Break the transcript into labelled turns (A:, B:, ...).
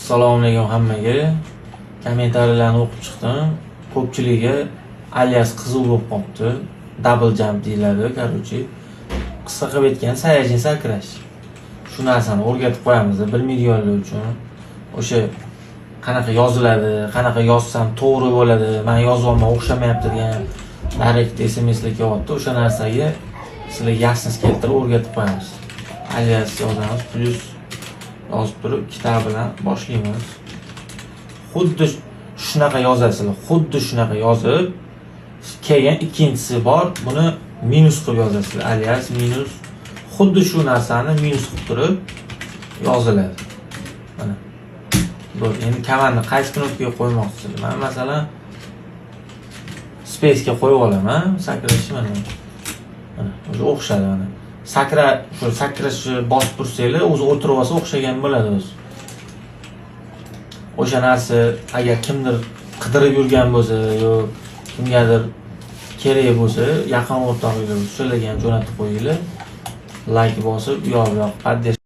A: Assalomu alaykum hammaga. Kommentariyalarni o'qib chiqdim. Ko'pchiligi alias qizuv bo'lib qopti. Double jump deyiladi, короче. Qisqa qilib aytgan sayajin sakrash. Shu narsani o'rgatib qo'yamiz bilmaydiganlar uchun. O'sha qanaqa yoziladi, qanaqa yozsam to'g'ri bo'ladi, men yozganman o'xshamayapti degan direct SMS'lar kelyapti. O'sha narsaga sizlarga yashingiz keltirib o'rgatib qo'yamiz. Alias yozamiz, plus yozib turib kitob bilan boshlaymiz. Xuddi shunaqa yozasizlar. Xuddi shunaqa yozib, keyin ikkinchisi bor, buni minus qilib yozasizlar. Alias minus. Xuddi shu narsani minus qilib turib yoziladi. Mana. Bu endi komandni qaysi knopkaga qo'ymoqchisiz? Men masalan space ga qo'yib olaman. Sakrashni mana. Mana, o'zi o'xshadi mana. Sakrash bosib tursanglar, o'zi o'tirib olsa o'xshagan bo'ladi o'zi. O'sha narsa agar kimdir qidirib yurgan bo'lsa, yo kimgadir kerak bo'lsa, yaqin o'rtog'inglar shularga ham jo'natib qo'yinglar. Like bosib, yo'q, poddesh